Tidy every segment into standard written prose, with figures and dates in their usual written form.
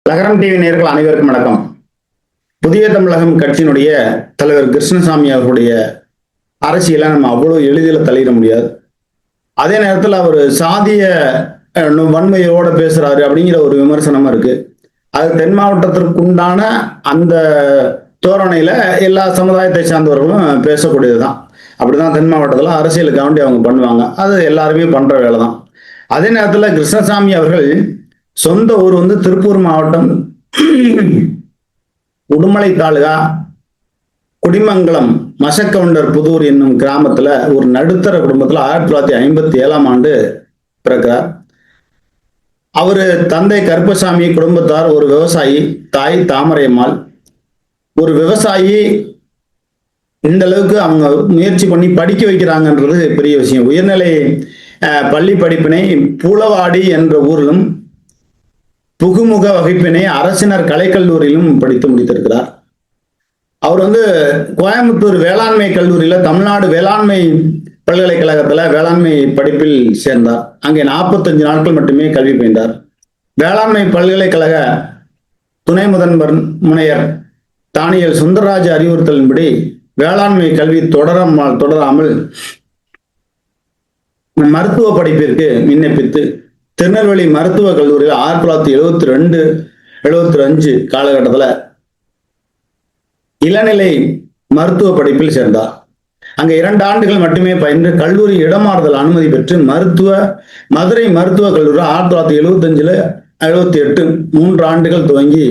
லகரம் டிவி நேயர்கள் அனைவருக்கும் வணக்கம். புதிய தமிழகம் கட்சியினுடைய தலைவர் கிருஷ்ணசாமி அவர்களுடைய அரசியலை நம்ம அவ்வளவு எளிதில் தலையிட முடியாது. அதே நேரத்தில் அவர் சாதிய வன்மையோட பேசுறாரு அப்படிங்கிற ஒரு விமர்சனமும் இருக்கு. அது தென் மாவட்டத்திற்கு உண்டான அந்த தோரணையில எல்லா சமுதாயத்தை சார்ந்தவர்களும் பேசக்கூடியதுதான். அப்படிதான் தென் மாவட்டத்தில் அரசியலுக்காண்டி அவங்க பண்ணுவாங்க. அது எல்லாருமே பண்ற வேலை தான். அதே நேரத்தில் கிருஷ்ணசாமி அவர்கள் சொந்த ஊர் திருப்பூர் மாவட்டம் உடுமலை தாலுகா குடிமங்கலம் மசக்கவுண்டர் புதூர் என்னும் கிராமத்துல ஒரு நடுத்தர குடும்பத்துல 1957 ஆண்டு பிறக்கிறார். அவரு தந்தை கருப்பசாமி, குடும்பத்தார் ஒரு விவசாயி, தாய் தாமரையம்மாள். ஒரு விவசாயி இந்த அளவுக்கு அவங்க முயற்சி பண்ணி படிக்க வைக்கிறாங்கன்றது பெரிய விஷயம். உயர்நிலை பள்ளி படிப்பினை பூளவாடி என்ற ஊரிலும், புகுமுக வகுப்பினை அரசினர் கலைக்கல்லூரியிலும் படித்து முடித்திருக்கிறார். அவர் கோயம்புத்தூர் வேளாண்மை கல்லூரியில தமிழ்நாடு வேளாண்மை பல்கலைக்கழகத்துல வேளாண்மை படிப்பில் சேர்ந்தார். அங்கே 45 நாட்கள் மட்டுமே கல்வி பயின்றார். வேளாண்மை பல்கலைக்கழக துணை முதன்வர் முனையர் தானியல் சுந்தரராஜ அறிவுறுத்தலின்படி வேளாண்மை கல்வி தொடராமல் மருத்துவ படிப்பிற்கு விண்ணப்பித்து திருநெல்வேலி மருத்துவக் கல்லூரியில் 1972-75 காலகட்டத்தில் இளநிலை மருத்துவ படிப்பில் சேர்ந்தார். அங்க 2 ஆண்டுகள் மட்டுமே பயின்று கல்லூரி இடமாறுதல் அனுமதி பெற்று மதுரை மருத்துவக் கல்லூரி 1975-78 3 ஆண்டுகள் துவங்கி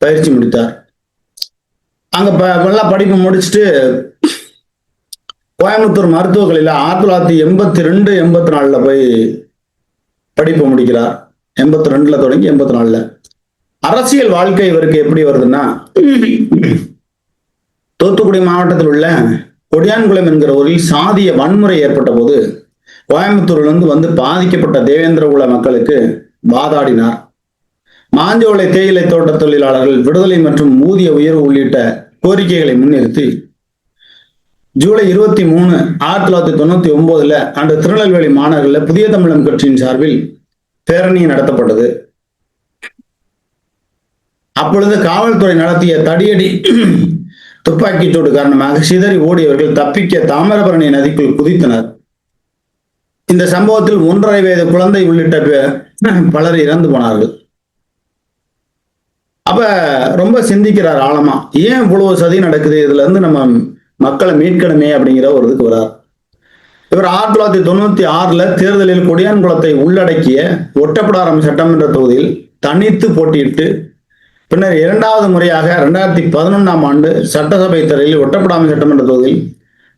பயிற்சி முடித்தார். அங்க நல்லா படிப்பு முடிச்சுட்டு கோயம்புத்தூர் மருத்துவக் கல்லூரியில் 1982-84 போய் படிப்பு முடிக்கிறார். 82 தொடங்கி 84. அரசியல் வாழ்க்கை இவருக்கு எப்படி வருதுன்னா, தூத்துக்குடி மாவட்டத்தில் உள்ள கொடியான்குளம் என்கிற ஊரில் சாதிய வன்முறை ஏற்பட்ட போது கோயம்புத்தூரிலிருந்து பாதிக்கப்பட்ட தேவேந்திர குல மக்களுக்கு வாதாடினார். மாஞ்சோலை தேயிலை தோட்ட தொழிலாளர்கள் விடுதலை மற்றும் ஊதிய உயர்வு உள்ளிட்ட கோரிக்கைகளை முன்னிறுத்தி ஜூலை 23, 1999 அன்று திருநெல்வேலி மாநகரில் புதிய தமிழகம் கட்சியின் சார்பில் பேரணி நடத்தப்பட்டது. அப்பொழுது காவல்துறை நடத்திய தடியடி துப்பாக்கிச்சூடு காரணமாக சிதறி ஓடியவர்கள் தப்பிக்க தாமிரபரணி நதிக்குள் குதித்தனர். இந்த சம்பவத்தில் 1.5 வயது குழந்தை உள்ளிட்ட பலர் இறந்து போனார்கள். அப்ப ரொம்ப சிந்திக்கிறார் ஆழமா, ஏன் இவ்வளவு சதி நடக்குது, இதுல இருந்து நம்ம மக்களை மீட்கணுமே அப்படிங்கிற ஒரு இதுக்கு வரார். இவர் 1996 தேர்தலில் கொடியான்குளத்தை உள்ளடக்கிய ஒட்டப்பிடாரம் சட்டமன்ற தொகுதியில் தனித்து போட்டியிட்டு பின்னர் 2வது முறையாக 2011 ஆண்டு சட்டசபை தேர்தலில் ஒட்டப்பிடாரம் சட்டமன்ற தொகுதியில்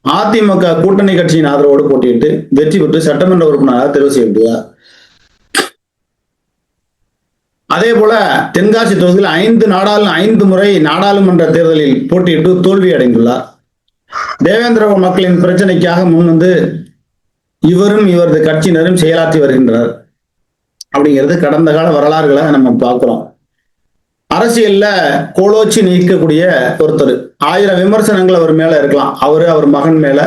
அதிமுக கூட்டணி கட்சியின் ஆதரவோடு போட்டியிட்டு வெற்றி பெற்று சட்டமன்ற உறுப்பினராக தெரிவு செய்யப்பட்டார். அதே போல தென்காசி தொகுதியில் 5 முறை நாடாளுமன்ற தேர்தலில் போட்டியிட்டு தோல்வி அடைந்துள்ளார். தேவேந்திர மக்களின் பிரச்சனைக்காக முன்வந்து இவரும் இவரது கட்சியினரும் செயலாற்றி வருகின்றனர் அப்படிங்கிறது கடந்த கால வரலாறுகளை நம்ம பார்க்கிறோம். அரசியல்ல கோலோச்சி நீக்கக்கூடிய ஒருத்தர். 1000 விமர்சனங்கள் அவர் மேல இருக்கலாம். அவர் மகன் மேல,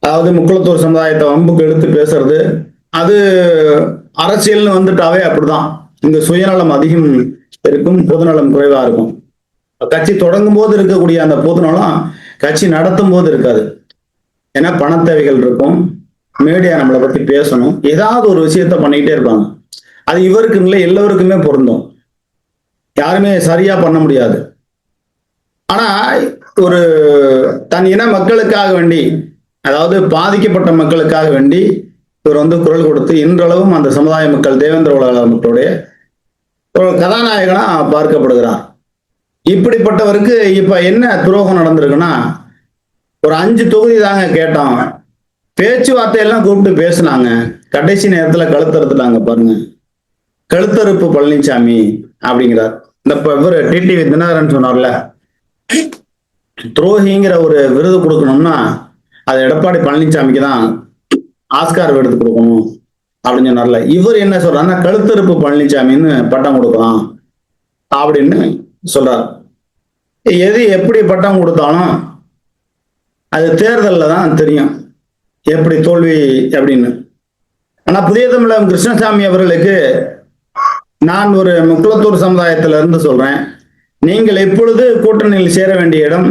அதாவது முக்குளத்தூர் சமுதாயத்தை வம்புக்கு எடுத்து பேசுறது, அது அரசியல்னு வந்துட்டாவே அப்படிதான். இங்க சுயநலம் அதிகம் இருக்கும், பொதுநலம் குறைவா இருக்கும். கட்சி தொடங்கும் போது இருக்கக்கூடிய அந்த பொதுநலம் கட்சி நடத்தும் போது இருக்காது. ஏன்னா பண தேவைகள் இருக்கும், மீடியா நம்மளை பத்தி பேசணும், ஏதாவது ஒரு விஷயத்த பண்ணிக்கிட்டே இருப்பாங்க. அது இவருக்கு இல்லை, எல்லோருக்குமே பொருந்தும். யாருமே சரியா பண்ண முடியாது. ஆனா ஒரு தன் இன மக்களுக்காக வேண்டி, அதாவது பாதிக்கப்பட்ட மக்களுக்காக வேண்டி இவர் குரல் கொடுத்து இன்றளவும் அந்த சமுதாய மக்கள், தேவேந்திர குல மக்களுடைய ஒரு கதாநாயகனா பார்க்கப்படுகிறார். இப்படிப்பட்டவருக்கு இப்ப என்ன துரோகம் நடந்திருக்குன்னா, ஒரு 5 தொகுதி தாங்க கேட்டோம், பேச்சுவார்த்தையெல்லாம் கூப்பிட்டு பேசினாங்க, கடைசி நேரத்துல கழுத்தறுத்துட்டாங்க பாருங்க. கழுத்தறுப்பு பழனிசாமி அப்படிங்கிறார். இந்த இவர் டிடிவி தினகரன் சொன்னார்ல, துரோகிங்கிற ஒரு விருது கொடுக்கணும்னா அது எடப்பாடி பழனிசாமிக்கு தான் ஆஸ்கார் விருது கொடுக்கணும் அப்படின்னு சொன்னார்ல. இவர் என்ன சொல்றாருன்னா, கழுத்தறுப்பு பழனிசாமின்னு பட்டம் கொடுக்கலாம் அப்படின்னு சொல்றார். எது எப்படி பட்டம் கொடுத்தாலும் அது தேர்தலில் தான் தெரியும் எப்படி தோல்வி அப்படின்னு. ஆனா புதிய தமிழகம் கிருஷ்ணசாமி அவர்களுக்கு நான் ஒரு முக்குளத்தூர் சமுதாயத்திலிருந்து சொல்றேன். நீங்கள் எப்பொழுது கூட்டணியில் சேர வேண்டிய இடம்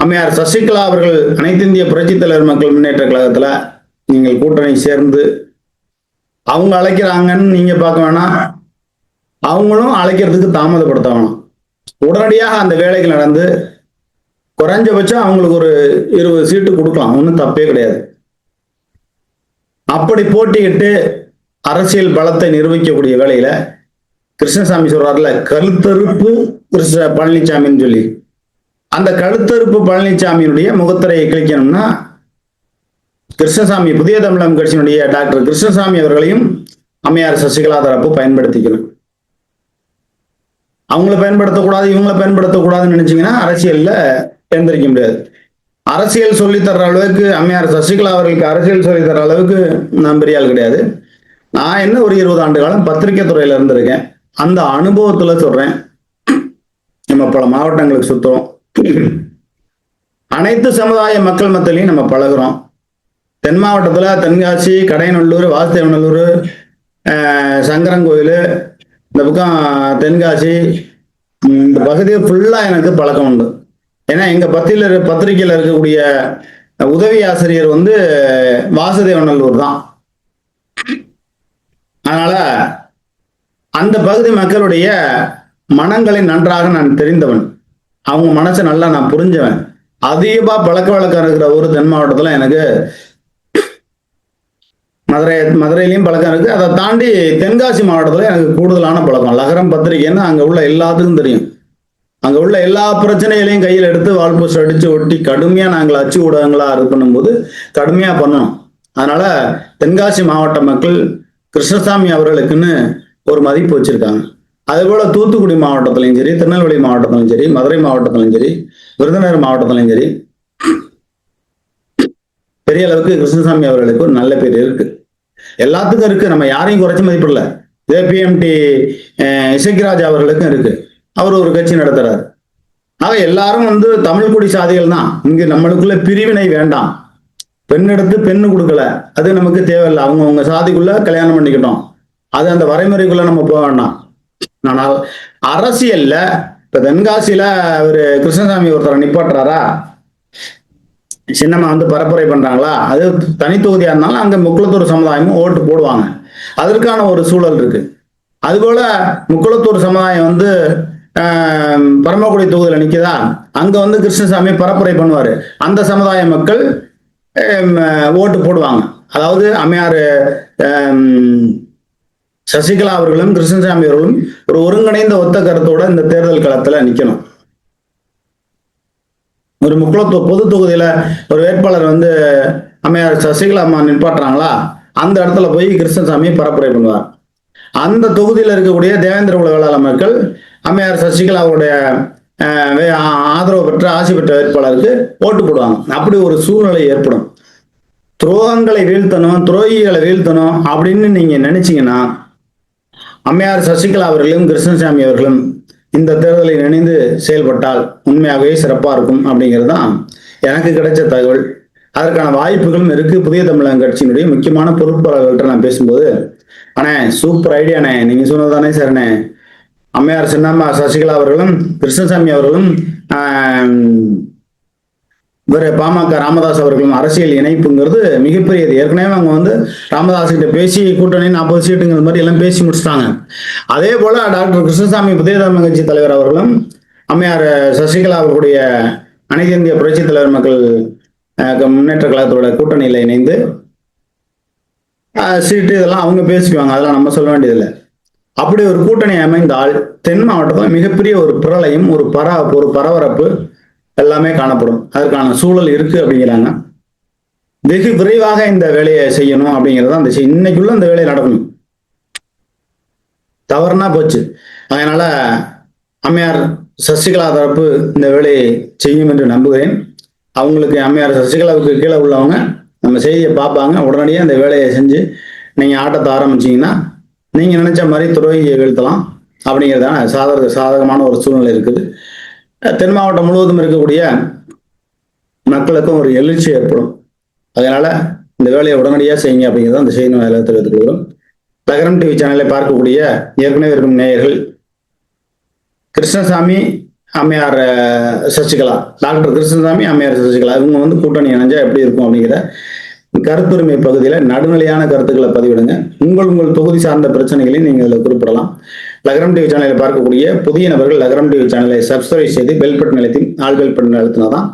அம்மையார் சசிகலா அவர்கள் அனைத்து இந்திய புரட்சித் தலைவர் மக்கள் முன்னேற்ற கழகத்துல நீங்கள் கூட்டணி சேர்ந்து அவங்க அழைக்கிறாங்கன்னு நீங்க பார்க்க வேணாம், அவங்களும் அழைக்கிறதுக்கு தாமதப்படுத்த வேணாம். உடனடியாக அந்த வேலைகள் நடந்து குறைஞ்சபட்சம் அவங்களுக்கு ஒரு 20 சீட்டு கொடுக்கலாம், ஒன்றும் தப்பே கிடையாது. அப்படி போட்டியிட்டு அரசியல் பலத்தை நிரூபிக்கக்கூடிய வேலையில கிருஷ்ணசாமி சொல்றாருல, கழுத்தறுப்பு பழனிசாமின்னு சொல்லி, அந்த கழுத்தறுப்பு பழனிசாமியினுடைய முகத்திரையை கிழிக்கணும்னா கிருஷ்ணசாமி, புதிய தமிழகம் கட்சியினுடைய டாக்டர் கிருஷ்ணசாமி அவர்களையும் அம்மையார் சசிகலா தரப்பு பயன்படுத்திக்கணும். அவங்கள பயன்படுத்தக்கூடாது, இவங்கள பயன்படுத்தக்கூடாதுன்னு நினைச்சீங்கன்னா அரசியல்ல எந்திரிக்க முடியாது. அரசியல் சொல்லி தர்ற அளவுக்கு அம்மையார் சசிகலா அவர்களுக்கு அரசியல் சொல்லி தர்ற அளவுக்கு நான் பெரிய ஆள் கிடையாது. நான் என்ன ஒரு 20 ஆண்டு காலம் பத்திரிகை துறையில இருந்திருக்கேன். அந்த அனுபவத்துல சொல்றேன். நம்ம பல மாவட்டங்களுக்கு சுத்துறோம், அனைத்து சமுதாய மக்கள் மத்தியிலையும் நம்ம பழகுறோம். தென் மாவட்டத்துல தென்காசி, கடையநல்லூர், வாசுதேவநல்லூர், சங்கரன்கோயில், இந்த பக்கம் தென்காசி, இந்த பகுதியை ஃபுல்லா எனக்கு பழக்கம் உண்டு. ஏன்னா எங்க பத்திரிகையில இருக்கக்கூடிய உதவி ஆசிரியர் வாசுதேவநல்லூர் தான். அதனால அந்த பகுதி மக்களுடைய மனங்களை நன்றாக நான் தெரிந்தவன், அவங்க மனசை நல்லா நான் புரிஞ்சவன். அதிகமா பழக்க வழக்கம் இருக்கிற ஒரு தென் மாவட்டத்துல எனக்கு மதுரையிலையும் பழக்கம் இருக்கு. அதை தாண்டி தென்காசி மாவட்டத்துல எனக்கு கூடுதலான பழக்கம். லகரம் பத்திரிகைன்னு அங்க உள்ள எல்லாத்துக்கும் தெரியும். அங்க உள்ள எல்லா பிரச்சனைகளையும் கையில் எடுத்து வால்போஸ்ட் அடிச்சு ஒட்டி கடுமையா நாங்கள் அச்சு ஊடகங்களா இது பண்ணும்போது கடுமையா பண்ணணும். அதனால தென்காசி மாவட்ட மக்கள் கிருஷ்ணசாமி அவர்களுக்குன்னு ஒரு மதிப்பு வச்சிருக்காங்க. அதே போல தூத்துக்குடி மாவட்டத்திலையும் சரி, திருநெல்வேலி மாவட்டத்திலும் சரி, மதுரை மாவட்டத்திலும் சரி, விருதுநகர் மாவட்டத்திலும் சரி, பெரிய அளவுக்கு கிருஷ்ணசாமி அவர்களுக்கு ஒரு நல்ல பேர் இருக்கு. எல்லாத்துக்கும் இருக்கு, நம்ம யாரையும் குறைச்சி மதிப்பிடல. ஏபிஎம்டி இசைக்கிராஜ் அவர்களுக்கும் இருக்கு, அவர் ஒரு கட்சி நடத்துறாரு. ஆக எல்லாரும் தமிழ் குடி சாதிகள் தான். இங்கு நம்மளுக்குள்ள பிரிவினை வேண்டாம். பெண் எடுத்து பெண்ணு கொடுக்கல, அது நமக்கு தேவையில்லை. அவங்க சாதிக்குள்ள கல்யாணம் பண்ணிக்கிட்டோம், அது அந்த வரைமுறைக்குள்ள நம்ம போக வேண்டாம். ஆனால் அரசியல்ல இப்ப தென்காசியில ஒரு கிருஷ்ணசாமி ஒருத்தரை நிப்பாட்டுறாரா, சின்னமா பரப்புரை பண்றாங்களா, அது தனி தொகுதியா இருந்தாலும் அங்க முக்குளத்தூர் சமுதாயமும் ஓட்டு போடுவாங்க. அதற்கான ஒரு சூழல் இருக்கு. அதுபோல முக்குளத்தூர் சமுதாயம் பரமக்குடி தொகுதியில நிக்குதா, அங்க கிருஷ்ணசாமி பரப்புரை பண்ணுவாரு, அந்த சமுதாய மக்கள் ஓட்டு போடுவாங்க. அதாவது அம்மையார் சசிகலா அவர்களும் கிருஷ்ணசாமி அவர்களும் ஒரு ஒருங்கிணைந்த ஒத்த கருத்தோட இந்த தேர்தல் களத்துல நிக்கணும். ஒரு முக்குளத்தூர் பொது தொகுதியில ஒரு வேட்பாளர் அம்மையார் சசிகலா அம்மா நிப்பாட்டுறாங்களா, அந்த இடத்துல போய் கிருஷ்ணசாமி பரப்புரை பண்ணுவார். அந்த தொகுதியில இருக்கக்கூடிய தேவேந்திர குல வேளாளர் மக்கள் அம்மையார் சசிகலாவுடைய ஆதரவு பெற்ற ஆசி பெற்ற வேட்பாளருக்கு ஓட்டு போடுவாங்க. அப்படி ஒரு சூழ்நிலை ஏற்படும். துரோகங்களை வீழ்த்தணும், துரோகிகளை வீழ்த்தணும் அப்படின்னு நீங்க நினைச்சீங்கன்னா அம்மையார் சசிகலா அவர்களும் கிருஷ்ணசாமி அவர்களும் இந்த தேர்தலில் இணைந்து செயல்பட்டால் உண்மையாகவே சிறப்பா இருக்கும் அப்படிங்கிறது தான் எனக்கு கிடைச்ச தகவல். அதற்கான வாய்ப்புகளும் இருக்கு. புதிய தமிழகம் கட்சியினுடைய முக்கியமான பொறுப்பாளர்கள்ட்ட நான் பேசும்போது, அண்ணே சூப்பர் ஐடியாண்ணே, நீங்க சொன்னதானே சார்ண்ணே, அம்மையார் சின்னம்மா சசிகலா அவர்களும் கிருஷ்ணசாமி அவர்களும் இவர் பாமக ராமதாஸ் அவர்களும் அரசியல் இணைப்புங்கிறது மிகப்பெரியது. ஏற்கனவே அவங்க ராமதாஸ் கிட்ட பேசி கூட்டணி 40 சீட்டுங்கிற மாதிரி எல்லாம் பேசி முடிச்சிட்டாங்க. அதே போல டாக்டர் கிருஷ்ணசாமி புதிய தமிழக கட்சி தலைவர் அவர்களும் அம்மையார் சசிகலா அவர்களுடைய அனைத்து இந்திய புரட்சி தலைவர் மக்கள் முன்னேற்ற கழகத்தோட கூட்டணியில இணைந்து சீட்டு இதெல்லாம் அவங்க பேசிக்குவாங்க, அதெல்லாம் நம்ம சொல்ல வேண்டியதில்லை. அப்படி ஒரு கூட்டணி அமைந்தால் தென் மாவட்டத்தில் மிகப்பெரிய ஒரு பிரளயம், ஒரு பரபரப்பு எல்லாமே காணப்படும். அதற்கான சூழல் இருக்கு அப்படிங்கிறாங்க. வெகு விரைவாக இந்த வேலையை செய்யணும் அப்படிங்கிறது அந்த இன்னைக்குள்ள இந்த வேலையை நடக்கணும். தவறுனா போச்சு. அதனால அம்மையார் சசிகலா தரப்பு இந்த வேலையை செய்யும் என்று நம்புகிறேன். அவங்களுக்கு அம்மையார் சசிகலாவுக்கு கீழே உள்ளவங்க நம்ம செய்தியை பார்ப்பாங்க, உடனடியாக இந்த வேலையை செஞ்சு நீங்க ஆட்டத்தை ஆரம்பிச்சீங்கன்னா நீங்க நினைச்ச மாதிரி துரோகியை வீழ்த்தலாம் அப்படிங்கிறதான சாதகமான ஒரு சூழ்நிலை இருக்குது. தென் மாவட்டம் முழுவதும் இருக்கக்கூடிய மக்களுக்கும் ஒரு எழுச்சி ஏற்படும். அதனால இந்த வேலையை உடனடியாக செய்யுங்க அப்படிங்கிறத அந்த செய்தி வேலை தெரிவித்துக் கொள்கிறோம். லகரம் டிவி சேனலை பார்க்கக்கூடிய ஏற்கனவே இருக்கும் நேயர்கள் கிருஷ்ணசாமி அம்மையார் சசிகலா, டாக்டர் கிருஷ்ணசாமி அம்மையார் சசிகலா இவங்க வந்து கூட்டணி இணைஞ்சா எப்படி இருக்கும் அப்படிங்கிற கருத்துரிமை பகுதியில் நடுநிலையான கருத்துக்களை பதிவிடுங்க. உங்கள் தொகுதி சார்ந்த பிரச்சனைகளையும் நீங்கள் இதில் குறிப்பிடலாம். லகரம் டிவி சேனலை பார்க்கக்கூடிய புதிய நபர்கள் லகரம் டிவி சேனலை சப்ஸ்கிரைப் செய்து பெல் பட்டன் அழுத்தி ஆல் பெல் பட்டன் அழுத்தினாதான்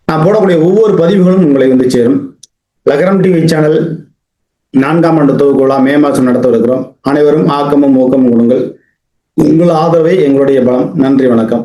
நான் போடக்கூடிய ஒவ்வொரு பதிவுகளும் உங்களை வந்து சேரும். லகரம் டிவி சேனல் 4ஆம் ஆண்டு தொகுப்பு மே மாதம் நடத்தவிருக்கிறோம். அனைவரும் ஆக்கமும் ஊக்கமும் கொடுங்கள். உங்கள் ஆதரவே எங்களுடைய பலம். நன்றி, வணக்கம்.